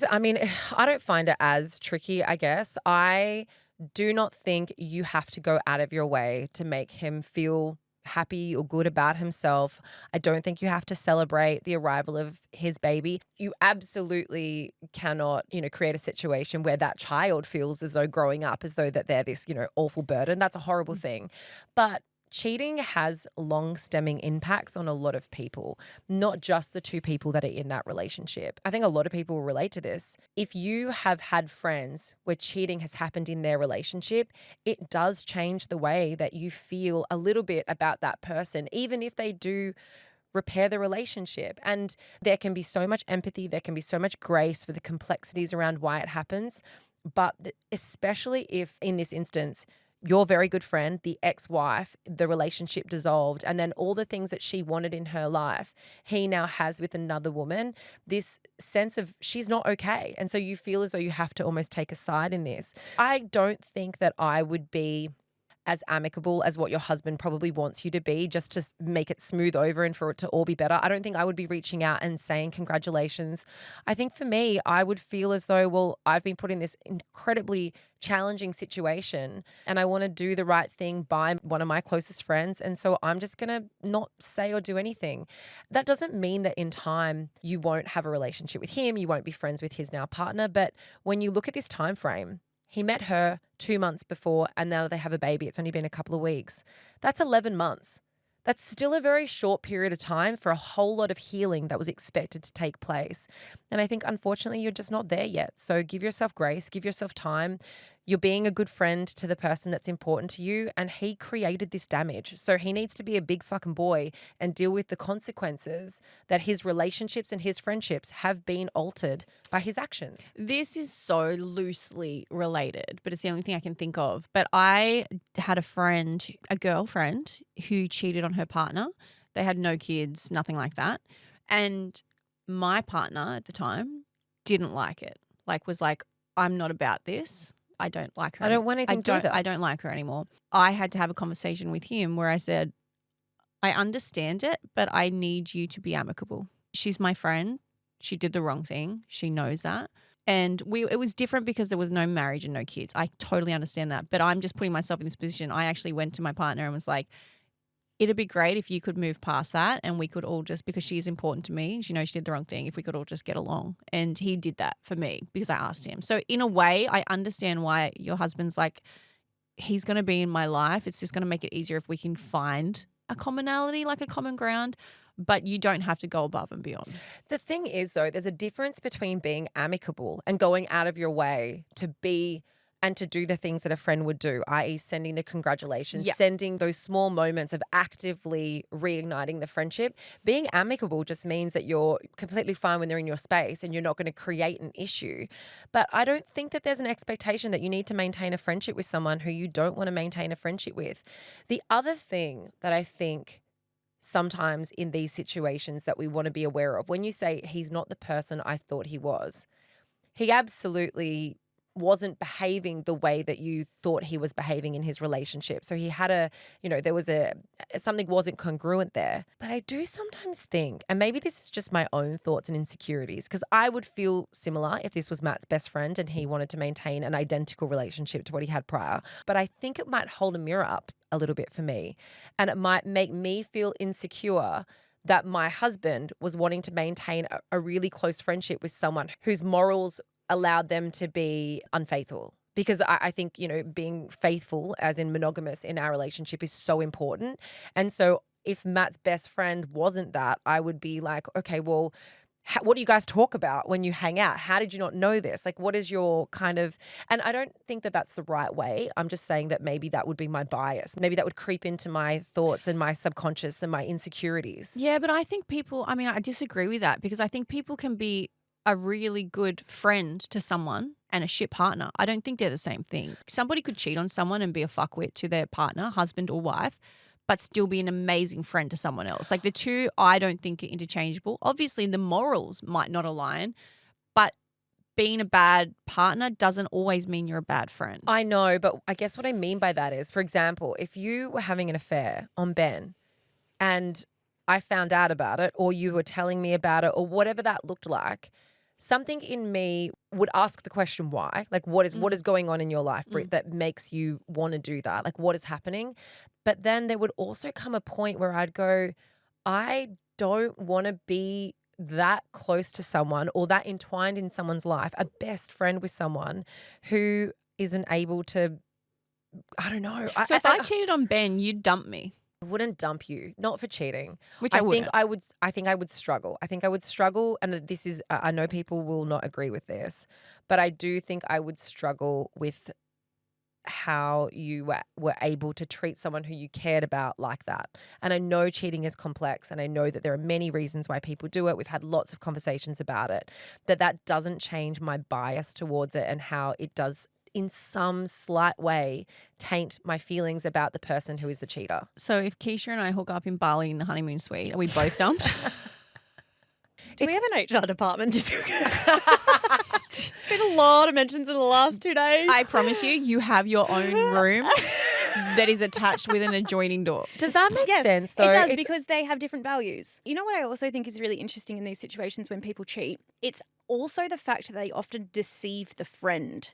I mean, I don't find it as tricky, I guess. I do not think you have to go out of your way to make him feel happy or good about himself. I don't think you have to celebrate the arrival of his baby. You absolutely cannot, create a situation where that child feels as though growing up as though that they're this, awful burden. That's a horrible thing. But cheating has long-stemming impacts on a lot of people, not just the two people that are in that relationship. I think a lot of people will relate to this. If you have had friends where cheating has happened in their relationship, it does change the way that you feel a little bit about that person, even if they do repair the relationship. And there can be so much empathy, there can be so much grace for the complexities around why it happens. But especially if in this instance, your very good friend, the ex-wife, the relationship dissolved, and then all the things that she wanted in her life, he now has with another woman, this sense of she's not okay. And so you feel as though you have to almost take a side in this. I don't think that I would be as amicable as what your husband probably wants you to be, just to make it smooth over and for it to all be better. I don't think I would be reaching out and saying congratulations. I think for me, I would feel as though, well, I've been put in this incredibly challenging situation and I want to do the right thing by one of my closest friends. And so I'm just going to not say or do anything. That doesn't mean that in time you won't have a relationship with him, you won't be friends with his now partner. But when you look at this time frame, he met her 2 months before and now they have a baby. It's only been a couple of weeks. That's 11 months. That's still a very short period of time for a whole lot of healing that was expected to take place. And I think, unfortunately, you're just not there yet. So give yourself grace, give yourself time. You're being a good friend to the person that's important to you, and he created this damage. So he needs to be a big fucking boy and deal with the consequences that his relationships and his friendships have been altered by his actions. This is so loosely related, but it's the only thing I can think of. But I had a girlfriend who cheated on her partner. They had no kids, nothing like that. And my partner at the time didn't like it. Was like, I'm not about this. I don't like her. I don't want anything to do with it. I don't like her anymore. I had to have a conversation with him where I said, I understand it, but I need you to be amicable. She's my friend. She did the wrong thing. She knows that. And it was different because there was no marriage and no kids. I totally understand that. But I'm just putting myself in this position. I actually went to my partner and was like, it'd be great if you could move past that and we could all just, because she's important to me, she knows she did the wrong thing, if we could all just get along. And he did that for me because I asked him. So in a way, I understand why your husband's like, he's going to be in my life. It's just going to make it easier if we can find a commonality, like a common ground. But you don't have to go above and beyond. The thing is, though, there's a difference between being amicable and going out of your way to be and to do the things that a friend would do, i.e. sending the congratulations, sending those small moments of actively reigniting the friendship. Being amicable just means that you're completely fine when they're in your space and you're not going to create an issue. But I don't think that there's an expectation that you need to maintain a friendship with someone who you don't want to maintain a friendship with. The other thing that I think sometimes in these situations that we want to be aware of, when you say he's not the person I thought he was, he absolutely wasn't behaving the way that you thought he was behaving in his relationship. So he had something wasn't congruent there. But I do sometimes think, and maybe this is just my own thoughts and insecurities, because I would feel similar if this was Matt's best friend and he wanted to maintain an identical relationship to what he had prior. But I think it might hold a mirror up a little bit for me, and it might make me feel insecure that my husband was wanting to maintain a really close friendship with someone whose morals allowed them to be unfaithful. Because I think, being faithful, as in monogamous in our relationship, is so important. And so if Matt's best friend wasn't that, I would be like, okay, well, what do you guys talk about when you hang out? How did you not know this? Like, what is your kind of, and I don't think that that's the right way. I'm just saying that maybe that would be my bias. Maybe that would creep into my thoughts and my subconscious and my insecurities. Yeah, but I think I disagree with that because I think people can be a really good friend to someone and a shit partner. I don't think they're the same thing. Somebody could cheat on someone and be a fuckwit to their partner, husband or wife, but still be an amazing friend to someone else. Like the two, I don't think are interchangeable. Obviously, the morals might not align, but being a bad partner doesn't always mean you're a bad friend. I know, but I guess what I mean by that is, for example, if you were having an affair on Ben and I found out about it, or you were telling me about it, or whatever that looked like, something in me would ask the question why. Like, what is going on in your life, Britt, that makes you want to do that? Like, what is happening? But then there would also come a point where I'd go, I don't want to be that close to someone or that entwined in someone's life, a best friend with someone who isn't able to, I don't know. So if I cheated on Ben, you'd dump me. I wouldn't dump you, not for cheating. Which I think wouldn't. I think I would struggle. I think I would struggle, and this is, I know people will not agree with this, but I do think I would struggle with how you were able to treat someone who you cared about like that. And I know cheating is complex, and I know that there are many reasons why people do it. We've had lots of conversations about it. That doesn't change my bias towards it and how it does in some slight way taint my feelings about the person who is the cheater. So if Keeshia and I hook up in Bali in the honeymoon suite, are we both dumped? Do we have an HR department? It's been a lot of mentions in the last 2 days. I promise you have your own room that is attached with an adjoining door. Does that make sense though? It does, because they have different values. You know what I also think is really interesting in these situations when people cheat? It's also the fact that they often deceive the friend.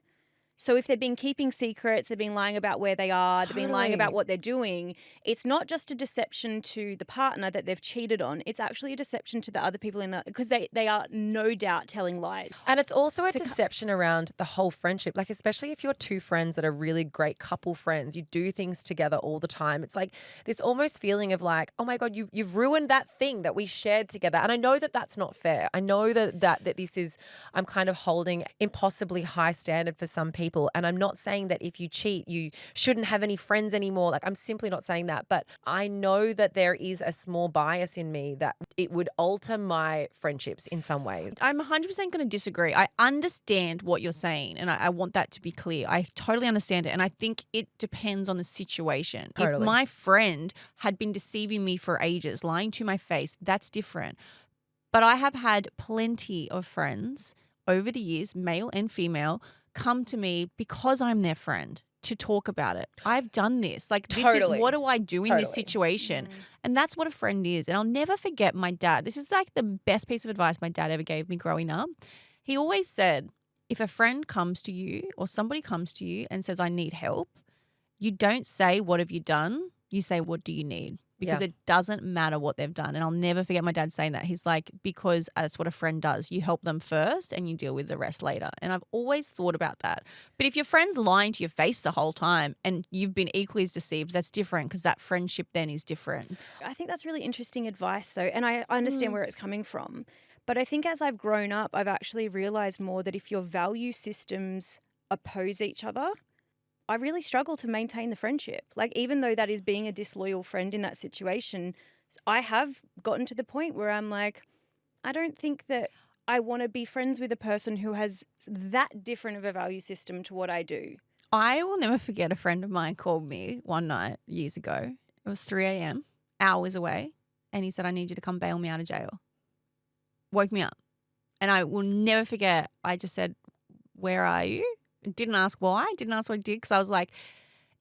So if they've been keeping secrets, they've been lying about where they are, they've been lying about what they're doing, it's not just a deception to the partner that they've cheated on. It's actually a deception to the other people in the, because they are no doubt telling lies. And it's also a deception around the whole friendship. Like, especially if you're two friends that are really great couple friends, you do things together all the time. It's like this almost feeling of like, oh my God, you've ruined that thing that we shared together. And I know that that's not fair. I know that this is, I'm kind of holding impossibly high standard for some people. And I'm not saying that if you cheat, you shouldn't have any friends anymore. Like, I'm simply not saying that. But I know that there is a small bias in me that it would alter my friendships in some ways. I'm 100% going to disagree. I understand what you're saying, and I want that to be clear. I totally understand it, and I think it depends on the situation. Totally. If my friend had been deceiving me for ages, lying to my face, that's different. But I have had plenty of friends over the years, male and female, come to me because I'm their friend to talk about it. I've done this. Like, this is what do I do in this situation? And that's what a friend is. And I'll never forget my dad. This is like the best piece of advice my dad ever gave me growing up. He always said, if a friend comes to you or somebody comes to you and says, I need help, you don't say, what have you done? You say, what do you need? Because it doesn't matter what they've done. And I'll never forget my dad saying that. He's like, because that's what a friend does. You help them first and you deal with the rest later. And I've always thought about that. But if your friend's lying to your face the whole time and you've been equally as deceived, that's different, because that friendship then is different. I think that's really interesting advice though. And I understand where it's coming from. But I think as I've grown up, I've actually realised more that if your value systems oppose each other, I really struggle to maintain the friendship. Like, even though that is being a disloyal friend in that situation, I have gotten to the point where I'm like, I don't think that I want to be friends with a person who has that different of a value system to what I do. I will never forget a friend of mine called me one night years ago. It was 3 a.m., hours away. And he said, I need you to come bail me out of jail. Woke me up. And I will never forget, I just said, where are you? Didn't ask why, didn't ask what I did, because I was like,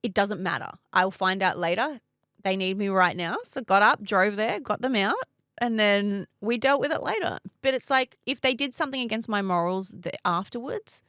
it doesn't matter. I'll find out later. They need me right now. So got up, drove there, got them out, and then we dealt with it later. But it's like, if they did something against my morals afterwards,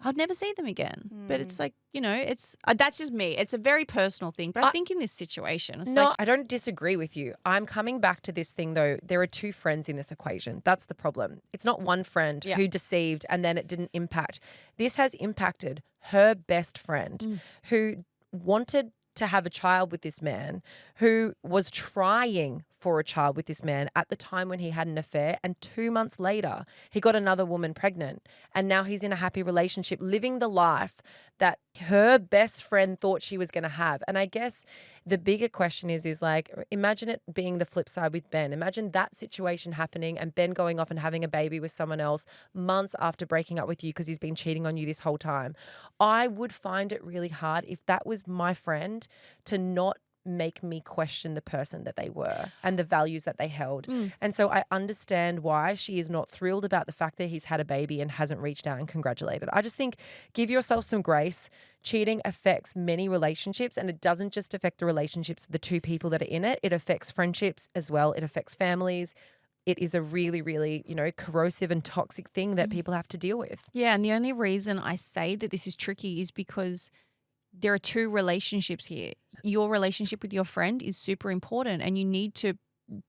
I'd never see them again. But it's like, you know, it's that's just me. It's a very personal thing. But I think in this situation, it's like, I don't disagree with you. I'm coming back to this thing though. There are two friends in this equation. That's the problem. It's not one friend who deceived and then it didn't impact. This has impacted her best friend who wanted to have a child with this man, who was trying for a child with this man at the time when he had an affair, and 2 months later he got another woman pregnant, and now he's in a happy relationship living the life that her best friend thought she was going to have. And I guess the bigger question is like, imagine it being the flip side with Ben. Imagine that situation happening and Ben going off and having a baby with someone else months after breaking up with you because he's been cheating on you this whole time. I would find it really hard if that was my friend to not make me question the person that they were and the values that they held. And so I understand why she is not thrilled about the fact that he's had a baby and hasn't reached out and congratulated. I just think give yourself some grace. Cheating affects many relationships, and it doesn't just affect the relationships of the two people that are in it. It affects friendships as well. It affects families. It is a really, really, corrosive and toxic thing that people have to deal with. Yeah, and the only reason I say that this is tricky is because there are two relationships here. Your relationship with your friend is super important and you need to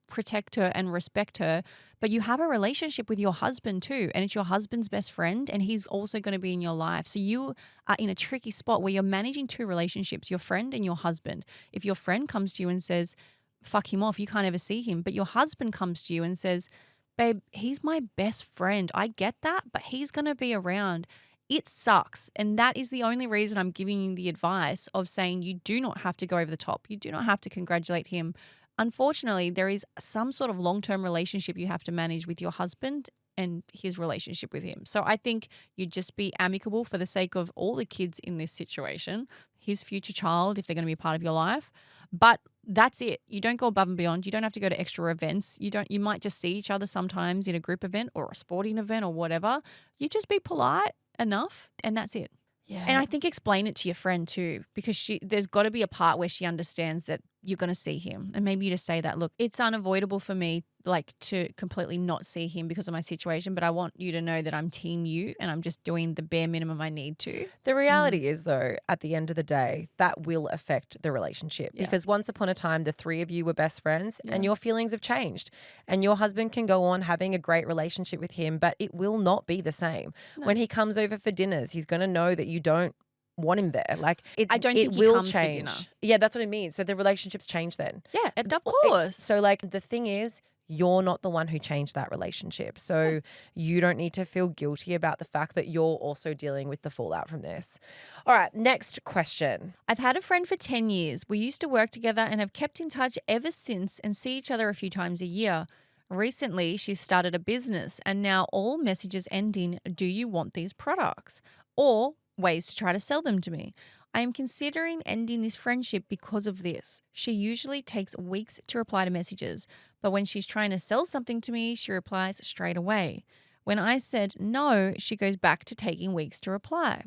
protect her and respect her, but you have a relationship with your husband too, and it's your husband's best friend and he's also going to be in your life. So you are in a tricky spot where you're managing two relationships, your friend and your husband. If your friend comes to you and says, fuck him off, you can't ever see him, but your husband comes to you and says, babe, he's my best friend. I get that, but he's going to be around. It sucks. And that is the only reason I'm giving you the advice of saying you do not have to go over the top. You do not have to congratulate him. Unfortunately, there is some sort of long-term relationship you have to manage with your husband and his relationship with him. So I think you just be amicable for the sake of all the kids in this situation, his future child, if they're going to be a part of your life. But that's it. You don't go above and beyond. You don't have to go to extra events. You might just see each other sometimes in a group event or a sporting event or whatever. You just be polite enough and that's it. Yeah. And I think explain it to your friend too, because there's got to be a part where she understands that you're going to see him. And maybe you just say that, look, it's unavoidable for me to completely not see him because of my situation, but I want you to know that I'm team you and I'm just doing the bare minimum I need to. The reality is, though, at the end of the day, that will affect the relationship because once upon a time, the three of you were best friends and your feelings have changed and your husband can go on having a great relationship with him, but it will not be the same. No. When he comes over for dinners, he's going to know that you don't want him there. Like I don't think he comes change. for dinner. Yeah, that's what I mean. So the relationships change then. Yeah, of course. So like the thing is, you're not the one who changed that relationship. So you don't need to feel guilty about the fact that you're also dealing with the fallout from this. All right, next question. I've had a friend for 10 years. We used to work together and have kept in touch ever since and see each other a few times a year. Recently, she's started a business and now all messages end in, do you want these products? Or ways to try to sell them to me. I am considering ending this friendship because of this. She usually takes weeks to reply to messages, but when she's trying to sell something to me, she replies straight away. When I said no, she goes back to taking weeks to reply.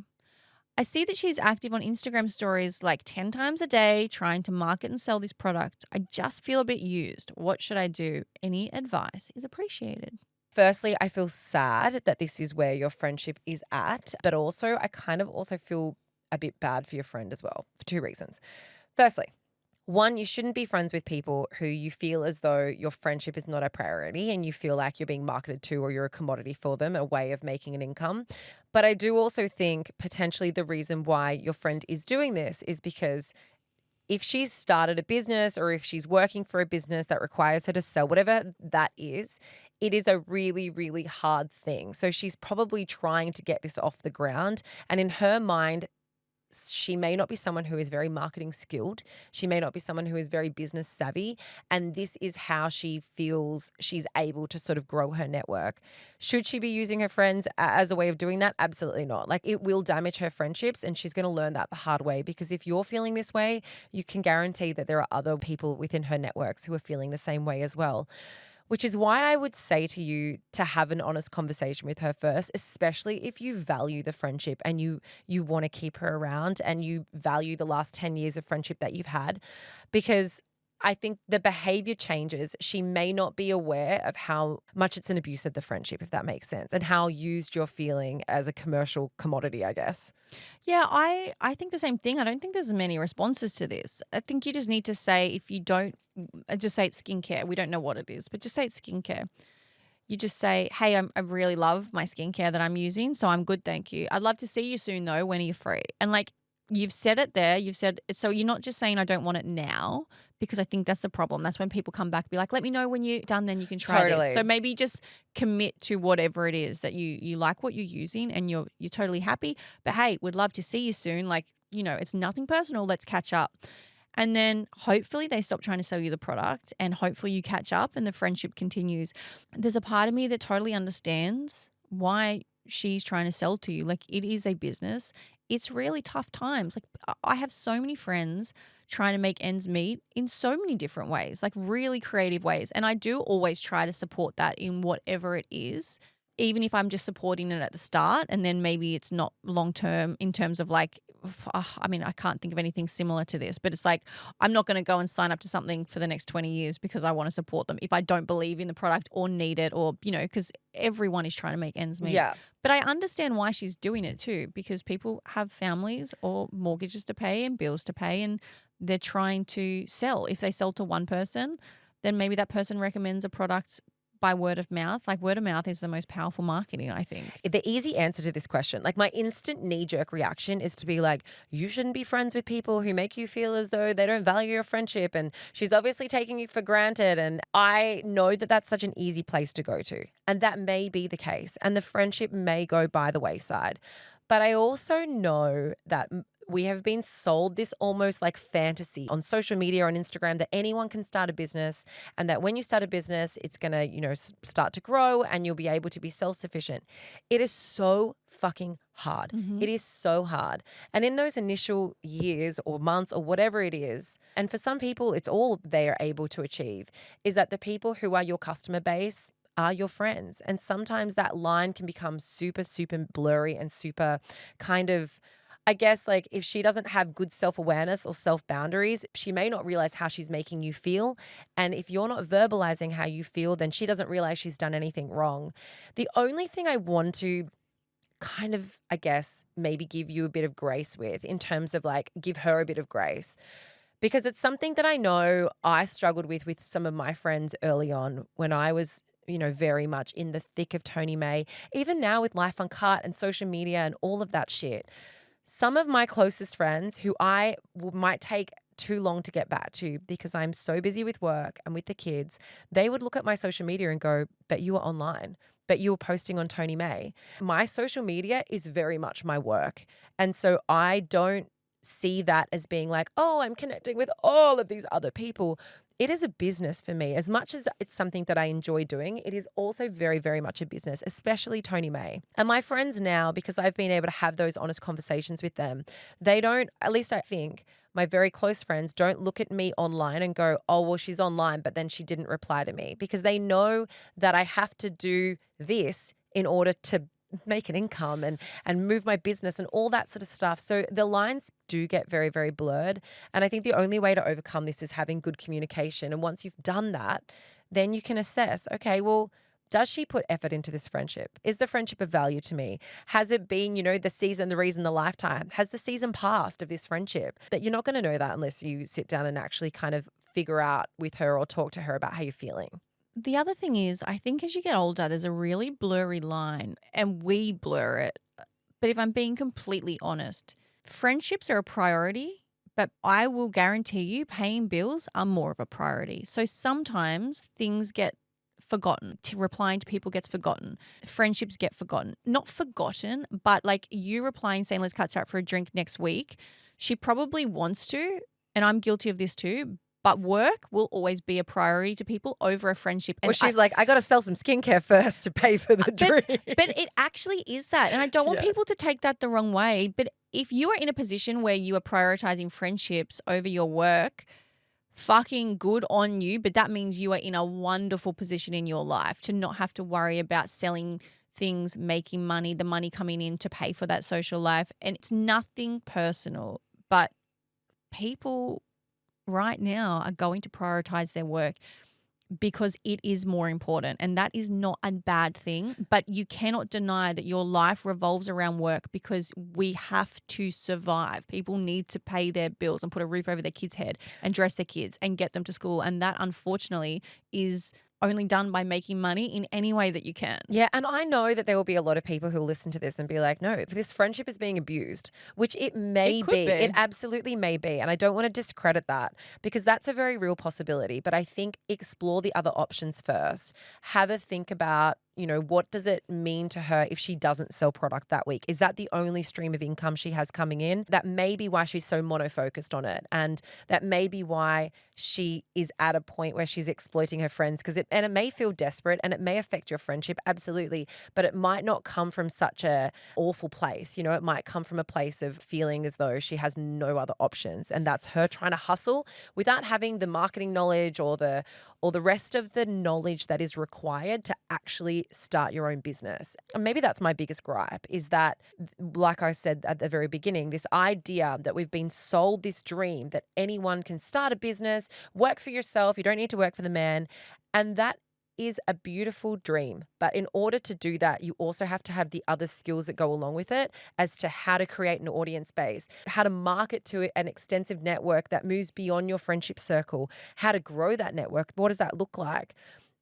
I see that she's active on Instagram stories like 10 times a day, trying to market and sell this product. I just feel a bit used. What should I do? Any advice is appreciated. Firstly, I feel sad that this is where your friendship is at, but also I kind of also feel a bit bad for your friend as well for two reasons. Firstly, one, you shouldn't be friends with people who you feel as though your friendship is not a priority and you feel like you're being marketed to or you're a commodity for them, a way of making an income. But I do also think potentially the reason why your friend is doing this is because if she's started a business or if she's working for a business that requires her to sell, whatever that is, it is a really, really hard thing. So she's probably trying to get this off the ground. And in her mind, she may not be someone who is very marketing skilled. She may not be someone who is very business savvy. And this is how she feels she's able to sort of grow her network. Should she be using her friends as a way of doing that? Absolutely not. Like it will damage her friendships and she's going to learn that the hard way because if you're feeling this way, you can guarantee that there are other people within her networks who are feeling the same way as well. Which is why I would say to you to have an honest conversation with her first, especially if you value the friendship and you want to keep her around and you value the last 10 years of friendship that you've had. Because I think the behavior changes. She may not be aware of how much it's an abuse of the friendship, if that makes sense, and how used you're feeling as a commercial commodity, I guess. Yeah, I think the same thing. I don't think there's many responses to this. I think you just need to say, if you don't, just say it's skincare. We don't know what it is, but just say it's skincare. You just say, hey, I really love my skincare that I'm using, so I'm good, thank you. I'd love to see you soon though. When are you free? And like, you've said it there. You've said, so you're not just saying I don't want it now, because I think that's the problem. That's when people come back and be like, let me know when you're done, then you can try Totally. this. So maybe just commit to whatever it is that you like what you're using and you're totally happy. But hey, we'd love to see you soon. Like, you know, it's nothing personal. Let's catch up. And then hopefully they stop trying to sell you the product and hopefully you catch up and the friendship continues. There's a part of me that totally understands why she's trying to sell to you. Like, it is a business. It's really tough times. Like, I have so many friends trying to make ends meet in so many different ways, like really creative ways. And I do always try to support that in whatever it is, even if I'm just supporting it at the start and then maybe it's not long term in terms of like, I mean, I can't think of anything similar to this, but it's like, I'm not going to go and sign up to something for the next 20 years because I want to support them if I don't believe in the product or need it, or, you know, because everyone is trying to make ends meet. Yeah. But I understand why she's doing it too, because people have families or mortgages to pay and bills to pay, and they're trying to sell. If they sell to one person, then maybe that person recommends a product by word of mouth. Like, word of mouth is the most powerful marketing, I think. The easy answer to this question, like my instant knee-jerk reaction is to be like, you shouldn't be friends with people who make you feel as though they don't value your friendship, and she's obviously taking you for granted. And I know that that's such an easy place to go to, and that may be the case, and the friendship may go by the wayside. But I also know that we have been sold this almost like fantasy on social media, on Instagram, that anyone can start a business, and that when you start a business, it's going to, you know, start to grow and you'll be able to be self-sufficient. It is so fucking hard. Mm-hmm. It is so hard. And in those initial years or months or whatever it is, and for some people, it's all they are able to achieve, is that the people who are your customer base are your friends. And sometimes that line can become super, super blurry and super kind of, I guess, like, if she doesn't have good self-awareness or self-boundaries, she may not realize how she's making you feel. And if you're not verbalizing how you feel, then she doesn't realize she's done anything wrong. The only thing I want to kind of, I guess, maybe give you a bit of grace with, in terms of like, give her a bit of grace, because it's something that I know I struggled with some of my friends early on when I was, you know, very much in the thick of Tony May, even now with Life Uncut and social media and all of that shit. Some of my closest friends who I might take too long to get back to because I'm so busy with work and with the kids, they would look at my social media and go, but you were online, but you were posting on Tony May. My social media is very much my work. And so I don't see that as being like, oh, I'm connecting with all of these other people. It is a business for me. As much as it's something that I enjoy doing, it is also very, very much a business, especially Tony May. And my friends now, because I've been able to have those honest conversations with them, they don't, at least I think, my very close friends don't look at me online and go, oh, well, she's online, but then she didn't reply to me, because they know that I have to do this in order to make an income and move my business and all that sort of stuff. So the lines do get very, very blurred. And I think the only way to overcome this is having good communication. And once you've done that, then you can assess, okay, well, does she put effort into this friendship? Is the friendship of value to me? Has it been, you know, the season, the reason, the lifetime? Has the season passed of this friendship? But you're not going to know that unless you sit down and actually kind of figure out with her or talk to her about how you're feeling. The other thing is, I think as you get older, there's a really blurry line, and we blur it. But if I'm being completely honest, friendships are a priority, but I will guarantee you paying bills are more of a priority. So sometimes things get forgotten. Replying to people gets forgotten. Friendships get forgotten. Not forgotten, but like you replying saying, let's catch up for a drink next week. She probably wants to, and I'm guilty of this too, but work will always be a priority to people over a friendship. And well, she's like, I got to sell some skincare first to pay for the drink. But it actually is that. And I don't want people to take that the wrong way. But if you are in a position where you are prioritizing friendships over your work, fucking good on you. But that means you are in a wonderful position in your life to not have to worry about selling things, making money, the money coming in to pay for that social life. And it's nothing personal, but people right now are going to prioritize their work because it is more important, and that is not a bad thing. But you cannot deny that your life revolves around work, because we have to survive. People need to pay their bills and put a roof over their kids' head and dress their kids and get them to school, and that unfortunately is only done by making money in any way that you can. Yeah, and I know that there will be a lot of people who listen to this and be like, no, this friendship is being abused, which it may It could be. be. It absolutely may be. And I don't want to discredit that because that's a very real possibility. But I think explore the other options first. Have a think about, what does it mean to her if she doesn't sell product that week? Is that the only stream of income she has coming in? That may be why she's so monofocused on it. And that may be why she is at a point where she's exploiting her friends and it may feel desperate and it may affect your friendship, absolutely. But it might not come from such a awful place. It might come from a place of feeling as though she has no other options. And that's her trying to hustle without having the marketing knowledge or the rest of the knowledge that is required to actually start your own business. And maybe that's my biggest gripe is that, like I said at the very beginning, this idea that we've been sold this dream that anyone can start a business, work for yourself, you don't need to work for the man. And that is a beautiful dream. But in order to do that, you also have to have the other skills that go along with it as to how to create an audience base, how to market to an extensive network that moves beyond your friendship circle, how to grow that network. What does that look like?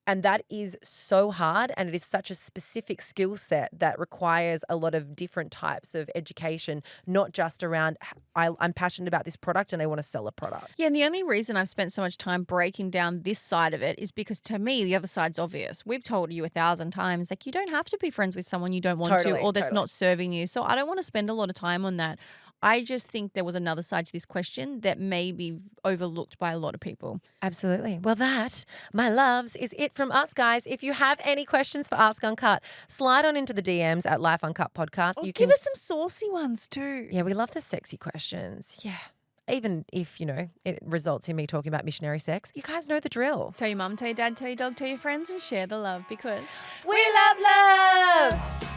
And that is so hard, and it is such a specific skill set that requires a lot of different types of education, not just around I'm passionate about this product and I want to sell a product. Yeah, and the only reason I've spent so much time breaking down this side of it is because to me, the other side's obvious. We've told you 1,000 times, you don't have to be friends with someone you don't want to or that's not serving you. So I don't want to spend a lot of time on that. I just think there was another side to this question that may be overlooked by a lot of people. Absolutely. Well, that, my loves, is it from us, guys. If you have any questions for Ask Uncut, slide on into the DMs at Life Uncut Podcast. Give us some saucy ones too. Yeah, we love the sexy questions. Yeah. Even if, it results in me talking about missionary sex, you guys know the drill. Tell your mum, tell your dad, tell your dog, tell your friends and share the love because we love love.